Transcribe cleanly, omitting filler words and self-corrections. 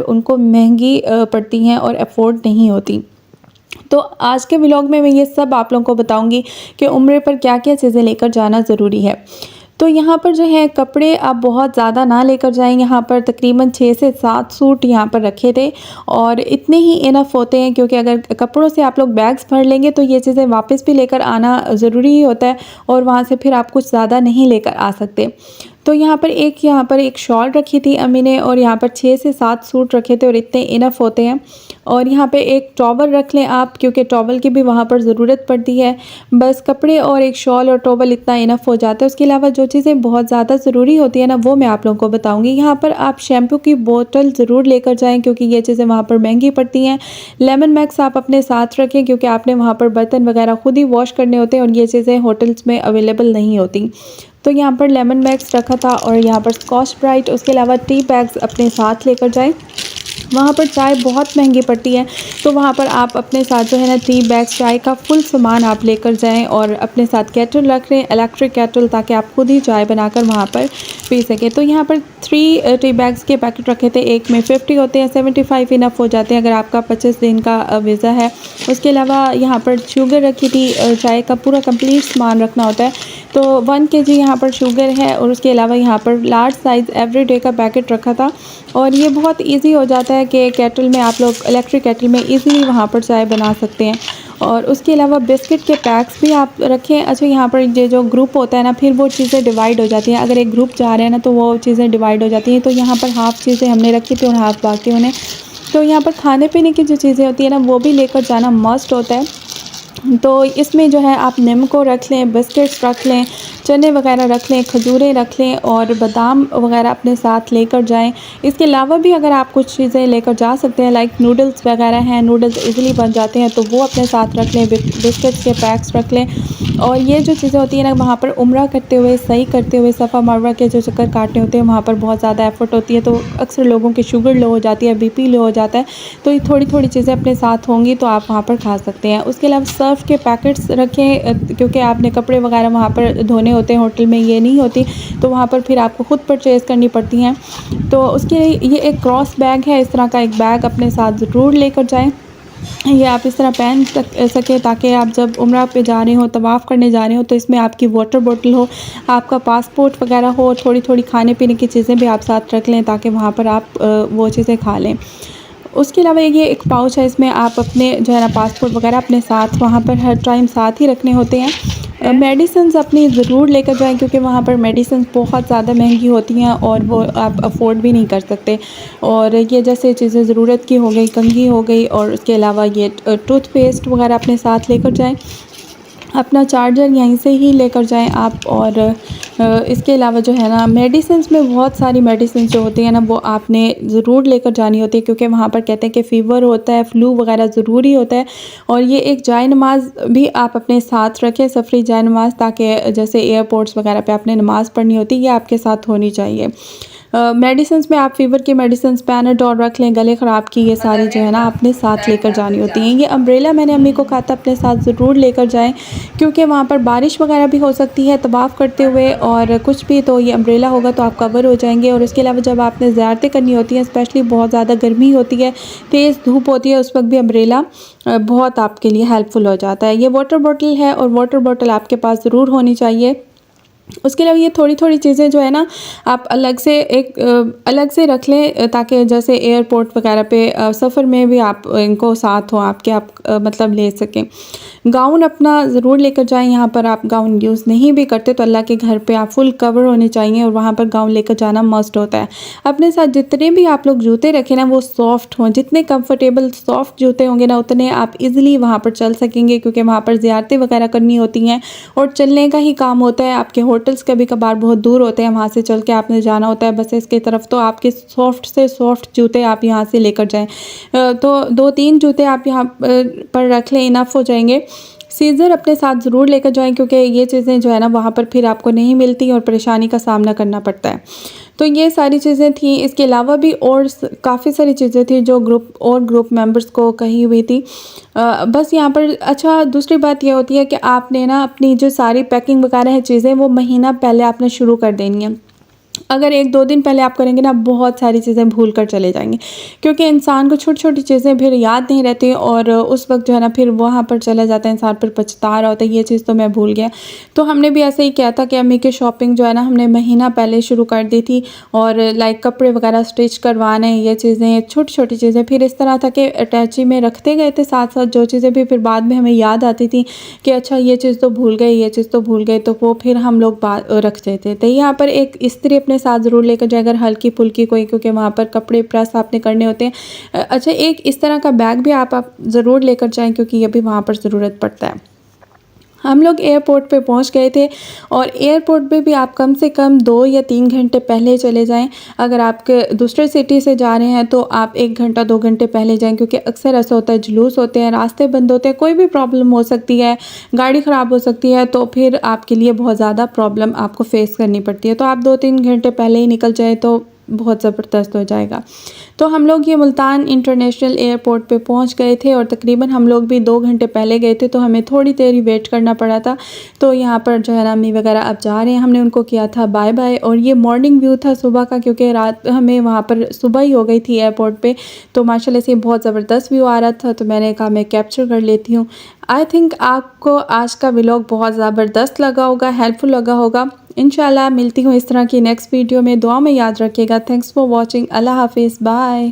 उनको महंगी पड़ती हैं और अफोर्ड नहीं होती। तो आज के व्लॉग में मैं ये सब आप लोगों को बताऊंगी कि उम्र पर क्या क्या चीज़ें लेकर जाना ज़रूरी है। तो यहाँ पर जो है कपड़े आप बहुत ज़्यादा ना लेकर जाएं। यहाँ पर तकरीबन 6 से 7 सूट यहाँ पर रखे थे और इतने ही इनफ होते हैं, क्योंकि अगर कपड़ों से आप लोग बैग्स भर लेंगे तो ये चीज़ें वापस भी लेकर आना ज़रूरी ही होता है और वहाँ से फिर आप कुछ ज़्यादा नहीं लेकर आ सकते। तो यहाँ पर एक शॉल रखी थी अम्मी ने और यहाँ पर 6 से 7 सूट रखे थे और इतने इनफ होते हैं। और यहाँ पे एक टॉवल रख लें आप, क्योंकि टॉवल की भी वहाँ पर ज़रूरत पड़ती है। बस कपड़े और एक शॉल और टॉवल इतना इनफ हो जाता है। उसके अलावा जो चीज़ें बहुत ज़्यादा ज़रूरी होती है ना, वो मैं आप लोगों को बताऊँगी। यहाँ पर आप शैम्पू की बोतल ज़रूर लेकर जाएँ, क्योंकि ये चीज़ें वहाँ पर महंगी पड़ती हैं। लेमन मैक्स आप अपने साथ रखें, क्योंकि आपने वहाँ पर बर्तन वगैरह खुद ही वॉश करने होते हैं और ये चीज़ें होटल्स में अवेलेबल नहीं होती। तो यहाँ पर लेमन मैक्स रखा था और यहाँ पर स्कॉच ब्राइट। उसके अलावा टी बैग्स अपने साथ लेकर जाएं। वहाँ पर चाय बहुत महंगी पड़ती है, तो वहाँ पर आप अपने साथ जो है ना टी बैग्स, चाय का फुल सामान आप लेकर जाएं और अपने साथ केटल रख लें, इलेक्ट्रिक केटल, ताकि आप खुद ही चाय बनाकर वहाँ पर पी सकें। तो यहाँ पर 3 टी बैग्स के पैकेट रखे थे, एक में 50 होते हैं, 75 इनफ हो जाते हैं अगर आपका 25 दिन का वीज़ा है। उसके अलावा यहाँ पर शुगर रखी थी, चाय का पूरा कंप्लीट सामान रखना होता है। तो 1 kg यहाँ पर शुगर है और उसके अलावा यहाँ पर लार्ज साइज़ एवरीडे का पैकेट रखा था। और ये बहुत इजी हो जाता है कि केटल में आप लोग, इलेक्ट्रिक केटल में इजीली वहाँ पर चाय बना सकते हैं। और उसके अलावा बिस्किट के पैक्स भी आप रखें। अच्छा, यहाँ पर ये जो ग्रुप होता है ना, फिर वो चीज़ें डिवाइड हो जाती हैं। अगर एक ग्रुप जा रहे हैं ना तो वो चीज़ें डिवाइड हो जाती हैं। तो यहाँ पर हाफ़ चीज़ें हमने रखी थी और हाफ़ बाकी उन्हें। तो यहाँ पर खाने पीने की जो चीज़ें होती है ना, वो भी लेकर जाना मस्ट होता है। तो इसमें जो है आप निम्को रख लें, बिस्किट्स रख लें, चने वगैरह रख लें, खजूरें रख लें और बादाम वगैरह अपने साथ लेकर जाएं। इसके अलावा भी अगर आप कुछ चीज़ें लेकर जा सकते हैं, लाइक नूडल्स वगैरह हैं, नूडल्स इजीली बन जाते हैं, तो वो अपने साथ रख लें, बिस्किट्स के पैक्स रख लें। और ये जो चीज़ें होती हैं ना, वहाँ पर उम्रा करते हुए, सही करते हुए, सफ़ा मरवा के जो चक्कर काटने होते हैं, वहाँ पर बहुत ज़्यादा एफर्ट होती है। तो अक्सर लोगों की शुगर लो हो जाती है, बीपी लो हो जाता है। तो ये थोड़ी थोड़ी चीज़ें अपने साथ होंगी तो आप वहाँ पर खा सकते हैं। उसके अलावा सर्फ़ के पैकेट्स रखें, क्योंकि आपने कपड़े वगैरह वहाँ पर धोने होते हैं, होटल में ये नहीं होती, तो वहाँ पर फिर आपको ख़ुद परचेज़ करनी पड़ती हैं। तो उसके लिए ये एक क्रॉस बैग है, इस तरह का एक बैग अपने साथ ज़रूर लेकर जाएँ। ये आप इस तरह पहन सकें ताकि आप जब उम्रा पे जा रहे हो, तवाफ़ करने जा रहे हो, तो इसमें आपकी वाटर बोतल हो, आपका पासपोर्ट वगैरह हो, थोड़ी थोड़ी खाने पीने की चीज़ें भी आप साथ रख लें ताकि वहाँ पर आप वो चीज़ें खा लें। उसके अलावा ये एक पाउच है, इसमें आप अपने जो है ना पासपोर्ट वगैरह अपने साथ वहाँ पर हर टाइम साथ ही रखने होते हैं। मेडिसिन्स अपनी ज़रूर लेकर जाएं, क्योंकि वहाँ पर मेडिसिन्स बहुत ज़्यादा महंगी होती हैं और वो आप अफोर्ड भी नहीं कर सकते। और ये जैसे चीज़ें ज़रूरत की हो गई, कंघी हो गई, और उसके अलावा ये टूथपेस्ट वगैरह अपने साथ लेकर जाएं। अपना चार्जर यहीं से ही लेकर जाएं आप। और इसके अलावा जो है ना, मेडिसिन्स में बहुत सारी मेडिसिन्स जो होती हैं ना, वो आपने ज़रूर लेकर जानी होती है, क्योंकि वहाँ पर कहते हैं कि फ़ीवर होता है, फ्लू वगैरह ज़रूरी होता है। और ये एक जाए नमाज़ भी आप अपने साथ रखें, सफ़री जाए नमाज़, ताकि जैसे एयरपोर्ट्स वगैरह पे आपने नमाज़ पढ़नी होती है, ये आपके साथ होनी चाहिए। मेडिसिन्स में आप फ़ीवर की मेडिसिन्स पैनाडोल रख लें, गले ख़राब की, ये सारी जो है ना अपने साथ लेकर जानी होती हैं। ये अम्ब्रेला मैंने अम्मी को कहा था अपने साथ ज़रूर लेकर जाएं, क्योंकि वहाँ पर बारिश वगैरह भी हो सकती है तवाफ़ करते हुए और कुछ भी, तो ये अम्ब्रेला होगा तो आप कवर हो जाएंगे। और इसके अलावा जब आपने ज़ियारतें करनी होती हैं, स्पेशली बहुत ज़्यादा गर्मी होती है, तेज़ धूप होती है, उस वक्त भी अम्ब्रेला बहुत आपके लिए हेल्पफुल हो जाता है। ये वाटर बॉटल है और वाटर बॉटल आपके पास ज़रूर होनी चाहिए। उसके अलावा ये थोड़ी थोड़ी चीज़ें जो है ना, आप अलग से रख लें, ताकि जैसे एयरपोर्ट वगैरह पे सफ़र में भी आप इनको साथ हो आपके, आप मतलब ले सकें। गाउन अपना ज़रूर लेकर जाएं। यहाँ पर आप गाउन यूज़ नहीं भी करते तो अल्लाह के घर पे आप फुल कवर होने चाहिए और वहाँ पर गाउन लेकर जाना मस्ट होता है। अपने साथ जितने भी आप लोग जूते रखें ना, वो सॉफ्ट हों, जितने कंफर्टेबल सॉफ्ट जूते होंगे ना, उतने आप इजीली वहाँ पर चल सकेंगे, क्योंकि वहाँ पर ज़ियारतें वगैरह करनी होती हैं और चलने का ही काम होता है। आपके होटल्स कभी कभार बहुत दूर होते हैं, वहाँ से चल के आपने जाना होता है बसेस की तरफ, तो आपके सॉफ्ट से सॉफ्ट जूते आप यहाँ से लेकर जाएं। तो 2-3 जूते आप यहाँ पर रख लें, इनफ हो जाएंगे। सीज़र अपने साथ ज़रूर लेकर जाएं, क्योंकि ये चीज़ें जो है ना वहाँ पर फिर आपको नहीं मिलती और परेशानी का सामना करना पड़ता है। तो ये सारी चीज़ें थी। इसके अलावा भी और काफ़ी सारी चीज़ें थी जो ग्रुप मेंबर्स को कही हुई थी। बस यहाँ पर अच्छा दूसरी बात यह होती है कि आपने ना अपनी जो सारी पैकिंग वगैरह है चीज़ें, वो महीना पहले आपने शुरू कर देनी है। अगर 1-2 दिन पहले आप करेंगे ना, बहुत सारी चीज़ें भूल कर चले जाएँगे, क्योंकि इंसान को छोटी-छोटी चीज़ें फिर याद नहीं रहती और उस वक़्त जो है ना फिर वहाँ पर चला जाता है इंसान, फिर पछता रहा होता है, ये चीज़ तो मैं भूल गया। तो हमने भी ऐसे ही किया था कि अम्मी की शॉपिंग जो है ना हमने महीना पहले शुरू कर दी थी, और लाइक कपड़े वगैरह स्टिच करवाने, ये चीज़ें, छोटी-छोटी चीज़ें, फिर इस तरह था कि अटैची में रखते गए थे साथ-साथ जो चीज़ें भी फिर बाद में हमें याद आती थी कि अच्छा ये चीज़ तो भूल गए, ये चीज़ तो भूल गए, तो वो फिर हम लोग रखते थे। तो यहाँ पर एक इस्त्री अपने साथ ज़रूर लेकर जाए अगर हल्की-फुल्की कोई, क्योंकि वहाँ पर कपड़े प्रेस आपने करने होते हैं। अच्छा, एक इस तरह का बैग भी आप ज़रूर लेकर जाएँ, क्योंकि ये भी वहाँ पर ज़रूरत पड़ता है। हम लोग एयरपोर्ट पे पहुंच गए थे, और एयरपोर्ट पे भी आप कम से कम 2 या 3 घंटे पहले चले जाएं। अगर आपके दूसरे सिटी से जा रहे हैं तो आप 1 घंटा 2 घंटे पहले जाएं, क्योंकि अक्सर ऐसा होता है जुलूस होते हैं, रास्ते बंद होते हैं, कोई भी प्रॉब्लम हो सकती है, गाड़ी ख़राब हो सकती है, तो फिर आपके लिए बहुत ज़्यादा प्रॉब्लम आपको फेस करनी पड़ती है। तो आप 2-3 घंटे पहले ही निकल जाए तो बहुत ज़बरदस्त हो जाएगा। तो हम लोग ये मुल्तान इंटरनेशनल एयरपोर्ट पे पहुंच गए थे, और तकरीबन हम लोग भी 2 घंटे पहले गए थे, तो हमें थोड़ी देर ही वेट करना पड़ा था। तो यहाँ पर जो है ना अम्मी वगैरह अब जा रहे हैं, हमने उनको किया था बाय बाय, और ये मॉर्निंग व्यू था सुबह का, क्योंकि रात हमें वहाँ पर सुबह ही हो गई थी एयरपोर्ट पे, तो माशाल्लाह से बहुत ज़बरदस्त व्यू आ रहा था, तो मैंने कहा मैं कैप्चर कर लेती हूँ। आई थिंक आपको आज का व्लॉग बहुत ज़बरदस्त लगा होगा, हेल्पफुल लगा होगा। इंशाल्लाह मिलती हूँ इस तरह की नेक्स्ट वीडियो में, दुआ में याद रखिएगा। Thanks for watching. अल्लाह हाफिज़, बाय।